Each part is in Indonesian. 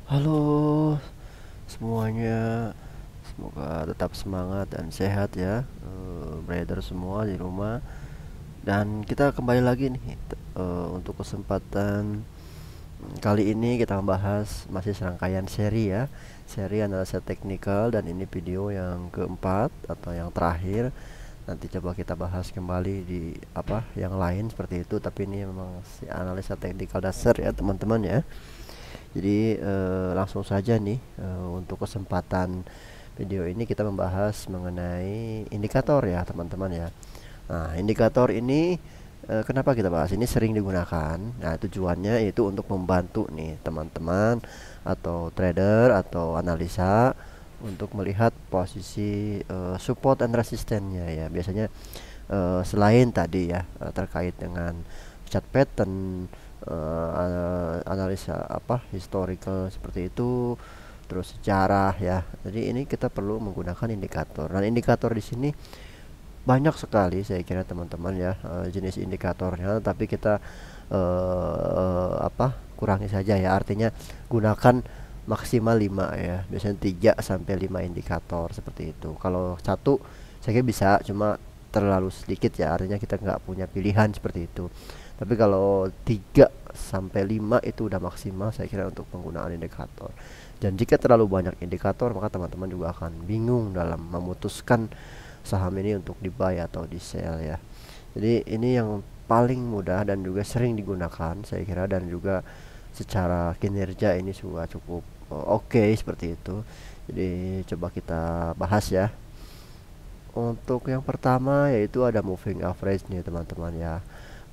Halo semuanya, semoga tetap semangat dan sehat ya, brother semua di rumah. Dan kita kembali lagi nih untuk kesempatan kali ini kita membahas masih serangkaian seri ya, seri analisa teknikal, dan ini video yang keempat atau yang terakhir. Nanti coba kita bahas kembali di apa yang lain seperti itu, tapi ini memang si analisa teknikal dasar ya teman-teman ya. Jadi langsung saja nih, untuk kesempatan video ini kita membahas mengenai indikator ya teman-teman ya. Nah, indikator ini kenapa kita bahas? Ini sering digunakan. Nah, tujuannya itu untuk membantu nih teman-teman atau trader atau analisa untuk melihat posisi support and resistennya ya. Biasanya selain tadi ya, terkait dengan chart pattern, analisa apa historical seperti itu, terus sejarah ya. Jadi ini kita perlu menggunakan indikator. Dan indikator di sini banyak sekali saya kira teman-teman ya, jenis indikatornya, tapi kita kurangi saja ya. Artinya gunakan maksimal 5 ya. Biasanya 3 sampai 5 indikator seperti itu. Kalau satu saya kira bisa, cuma terlalu sedikit ya. Artinya kita nggak punya pilihan seperti itu. Tapi kalau 3 sampai 5 itu udah maksimal saya kira untuk penggunaan indikator. Dan jika terlalu banyak indikator, maka teman-teman juga akan bingung dalam memutuskan saham ini untuk di buy atau di sell ya. Jadi ini yang paling mudah dan juga sering digunakan saya kira, dan juga secara kinerja ini juga cukup oke seperti itu. Jadi coba kita bahas ya. Untuk yang pertama yaitu ada moving average nih teman-teman ya.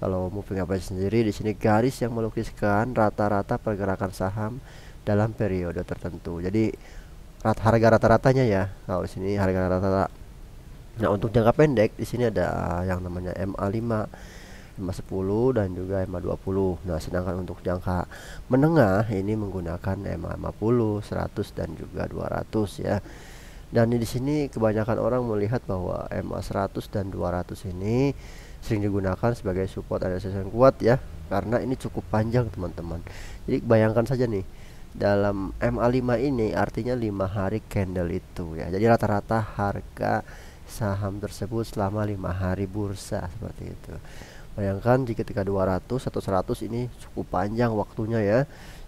Kalau moving average sendiri di sini garis yang melukiskan rata-rata pergerakan saham dalam periode tertentu. Jadi harga rata-ratanya ya. Kalau di sini harga rata-rata. Nah, untuk jangka pendek di sini ada yang namanya MA5, MA10, dan juga MA20. Nah, sedangkan untuk jangka menengah ini menggunakan MA50, 100, dan juga 200 ya. Dan di sini kebanyakan orang melihat bahwa MA100 dan 200 ini sering digunakan sebagai support dan resistance yang kuat ya, karena ini cukup panjang teman-teman. Jadi bayangkan saja nih, dalam MA5 ini artinya 5 hari candle itu ya. Jadi rata-rata harga saham tersebut selama 5 hari bursa seperti itu. Bayangkan jika ketika 200 atau 100 ini cukup panjang waktunya ya.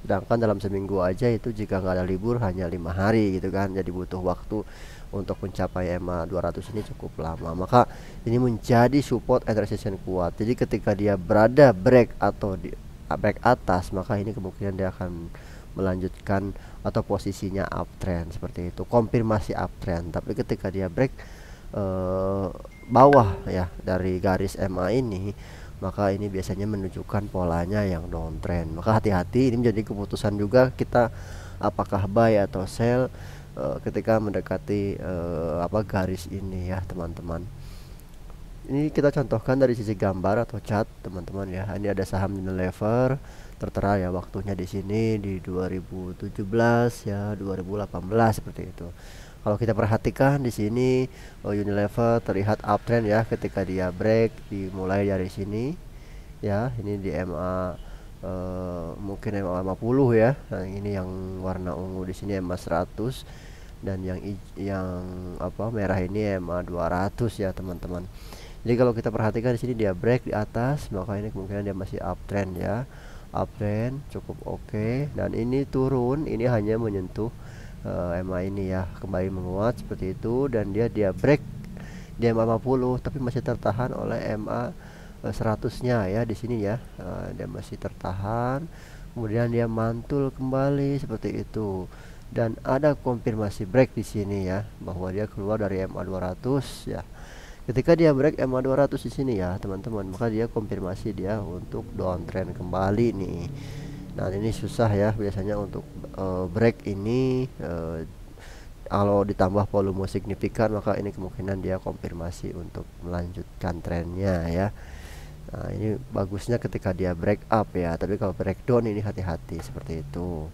Sedangkan dalam seminggu aja itu jika nggak ada libur hanya 5 hari gitu kan. Jadi butuh waktu untuk mencapai EMA 200 ini cukup lama. Maka ini menjadi support and resistance kuat. Jadi ketika dia berada break atau di break atas, maka ini kemungkinan dia akan melanjutkan atau posisinya uptrend seperti itu. Konfirmasi uptrend. Tapi ketika dia break bawah ya dari garis MA ini, maka ini biasanya menunjukkan polanya yang downtrend. Maka hati-hati, ini menjadi keputusan juga kita apakah buy atau sell ketika mendekati garis ini ya teman-teman. Ini kita contohkan dari sisi gambar atau chart teman-teman ya. Ini ada saham Unilever tertera ya, waktunya di sini di 2017 ya, 2018 seperti itu. Kalau kita perhatikan di sini, Unilever terlihat uptrend ya ketika dia break dimulai dari sini ya. Ini di MA mungkin MA 50 ya. Nah, ini yang warna ungu di sini MA 100, dan yang merah ini MA 200 ya teman-teman. Jadi kalau kita perhatikan di sini dia break di atas, maka ini kemungkinan dia masih uptrend ya. Uptrend cukup oke. Dan ini turun, ini hanya menyentuh MA ini ya, kembali menguat seperti itu, dan dia break di MA 50 tapi masih tertahan oleh MA 100-nya ya di sini ya. Dia masih tertahan, kemudian dia mantul kembali seperti itu, dan ada konfirmasi break di sini ya, bahwa dia keluar dari MA 200 ya. Ketika dia break MA 200 di sini ya teman-teman, maka dia konfirmasi dia untuk downtrend kembali nih. Nah, ini susah ya biasanya untuk break ini, kalau ditambah volume signifikan, maka ini kemungkinan dia konfirmasi untuk melanjutkan trennya ya. Nah, ini bagusnya ketika dia break up ya, tapi kalau breakdown ini hati-hati seperti itu.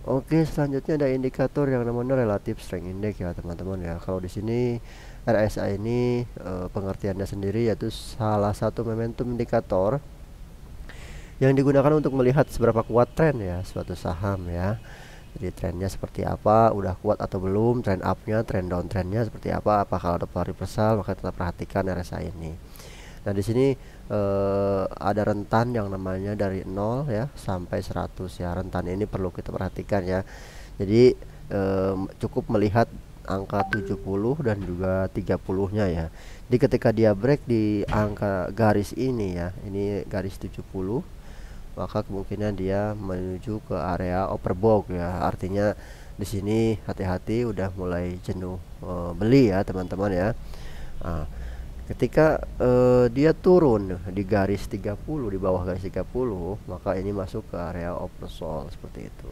Oke, selanjutnya ada indikator yang namanya relative strength index ya teman-teman ya. Kalau di sini RSI ini pengertiannya sendiri yaitu salah satu momentum indikator yang digunakan untuk melihat seberapa kuat tren ya suatu saham ya. Jadi trennya seperti apa, udah kuat atau belum, trend upnya, trend downtrendnya seperti apa, kalau ada reversal maka tetap perhatikan RSI ini. Nah, di sini ada rentan yang namanya dari 0 ya sampai 100 ya. Rentan ini perlu kita perhatikan ya. Jadi cukup melihat angka 70 dan juga 30-nya ya. Jadi ketika dia break di angka garis ini ya, ini garis 70, maka kemungkinan dia menuju ke area overbought ya. Artinya di sini hati-hati, udah mulai jenuh beli ya teman-teman ya. Nah, ketika dia turun di garis 30, di bawah garis 30, maka ini masuk ke area oversold seperti itu.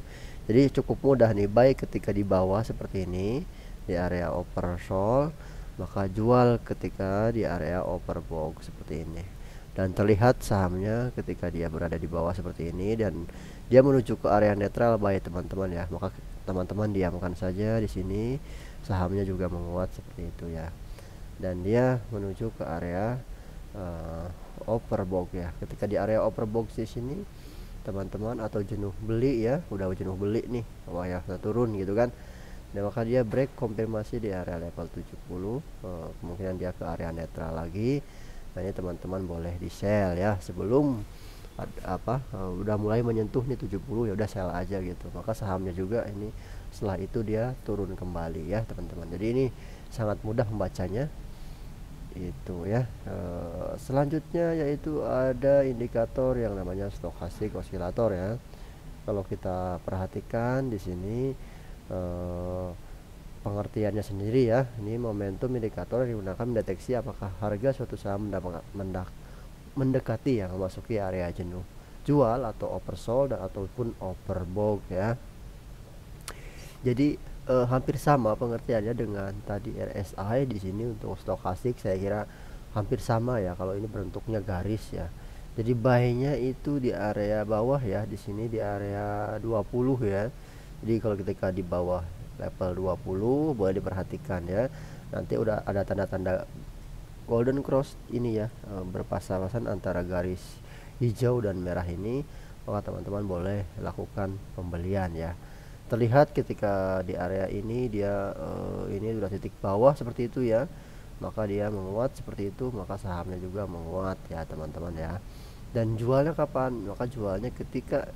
Jadi cukup mudah nih, baik ketika di bawah seperti ini di area oversold, maka jual ketika di area overbought seperti ini. Dan terlihat sahamnya ketika dia berada di bawah seperti ini dan dia menuju ke area netral baik teman-teman ya, maka teman-teman diamkan saja di sini, sahamnya juga menguat seperti itu ya. Dan dia menuju ke area overbought ya. Ketika di area overbought di sini teman-teman atau jenuh beli ya, udah jenuh beli nih, wah ya turun gitu kan. Dan maka dia break konfirmasi di area level 70, kemungkinan dia ke area netral lagi. Nah, ini teman-teman boleh di sell ya sebelum udah mulai menyentuh nih 70, ya udah sell aja gitu. Maka sahamnya juga ini setelah itu dia turun kembali ya teman-teman. Jadi ini sangat mudah membacanya itu ya. Selanjutnya yaitu ada indikator yang namanya stochastic oscillator ya. Kalau kita perhatikan di sini pengertiannya sendiri ya, ini momentum indikator yang digunakan mendeteksi apakah harga suatu saham mendekati yang memasuki area jenuh jual atau oversold dan ataupun overbought ya. Jadi hampir sama pengertiannya dengan tadi RSI. Di sini untuk stokastik saya kira hampir sama ya, kalau ini bentuknya garis ya. Jadi buy-nya itu di area bawah ya, di sini di area 20 ya. Jadi kalau ketika di bawah level 20 boleh diperhatikan ya. Nanti udah ada tanda-tanda golden cross ini ya, berpas-pasan antara garis hijau dan merah ini, maka teman-teman boleh lakukan pembelian ya. Terlihat ketika di area ini dia ini sudah titik bawah seperti itu ya, maka dia menguat seperti itu, maka sahamnya juga menguat ya teman-teman ya. Dan jualnya kapan? Maka jualnya ketika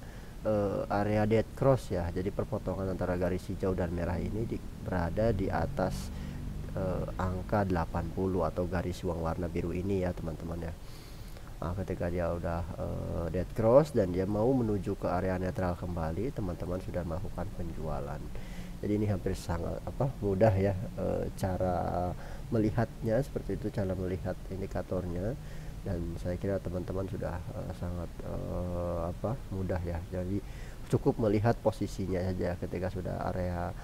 area dead cross ya, jadi perpotongan antara garis hijau dan merah ini berada di atas angka 80 atau garis uang warna biru ini ya teman-teman ya. Nah, ketika dia udah dead cross dan dia mau menuju ke area netral kembali, teman-teman sudah melakukan penjualan. Jadi ini hampir sangat mudah ya cara melihatnya seperti itu, cara melihat indikatornya. Dan saya kira teman-teman sudah sangat mudah ya. Jadi cukup melihat posisinya saja. Ketika sudah area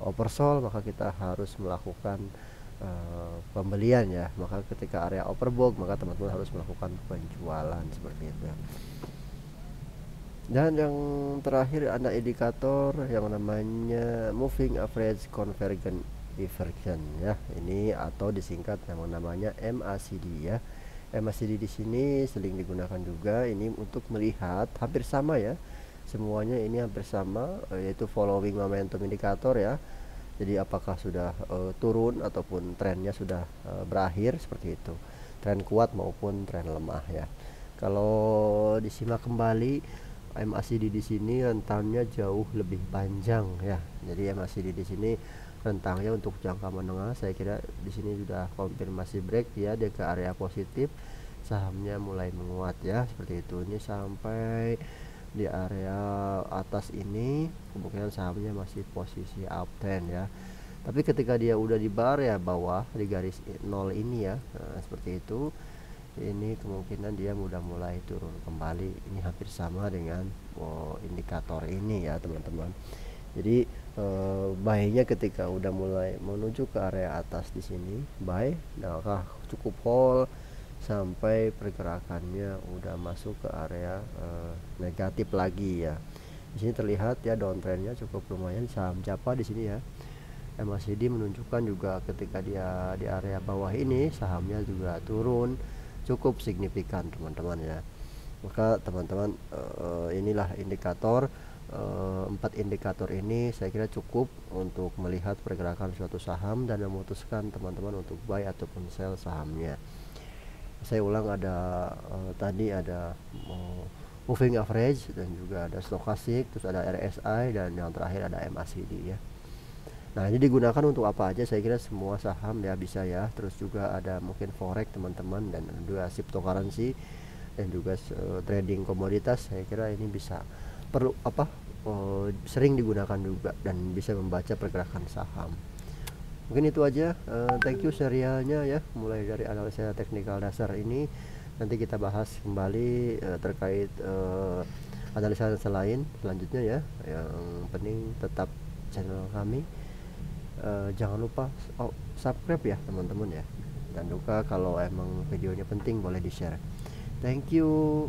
oversold, maka kita harus melakukan pembelian ya. Maka ketika area overbought, maka teman-teman harus melakukan penjualan seperti itu. Dan yang terakhir ada indikator yang namanya moving average convergence divergence ya. Ini atau disingkat yang namanya MACD ya. MACD di sini sering digunakan juga ini untuk melihat hampir sama ya. Semuanya ini hampir sama, yaitu following momentum indikator ya. Jadi apakah sudah turun ataupun trennya sudah berakhir seperti itu. Tren kuat maupun tren lemah ya. Kalau disimak kembali, MACD di sini rentangnya jauh lebih panjang ya. Jadi MACD di sini rentangnya untuk jangka menengah, saya kira di sini sudah konfirmasi break ya, dia ke area positif, sahamnya mulai menguat ya seperti itu. Ini sampai di area atas ini kemungkinan sahamnya masih posisi uptrend ya. Tapi ketika dia udah di bar ya bawah di garis 0 ini ya, nah, seperti itu, ini kemungkinan dia udah mulai turun kembali. Ini hampir sama dengan indikator ini ya teman-teman. Jadi buy-nya ketika udah mulai menuju ke area atas di sini buy, nah cukup hold sampai pergerakannya udah masuk ke area negatif lagi ya. Di sini terlihat ya downtrendnya cukup lumayan saham Japa di sini ya. MACD menunjukkan juga ketika dia di area bawah ini sahamnya juga turun cukup signifikan teman-teman ya. Maka teman-teman, inilah indikator, 4 indikator ini saya kira cukup untuk melihat pergerakan suatu saham dan memutuskan teman-teman untuk buy ataupun sell sahamnya. Saya ulang, ada tadi ada moving average dan juga ada stochastic, terus ada RSI, dan yang terakhir ada MACD ya. Nah, ini digunakan untuk apa aja? Saya kira semua saham ya bisa ya. Terus juga ada mungkin forex teman-teman, dan juga cryptocurrency, dan juga trading komoditas. Saya kira ini bisa perlu sering digunakan juga dan bisa membaca pergerakan saham. Mungkin itu aja. Thank you serialnya ya, mulai dari analisa teknikal dasar ini. Nanti kita bahas kembali terkait analisa lain selanjutnya ya. Yang penting tetap channel kami. Jangan lupa subscribe ya teman-teman ya, dan juga kalau emang videonya penting boleh di share. Thank you.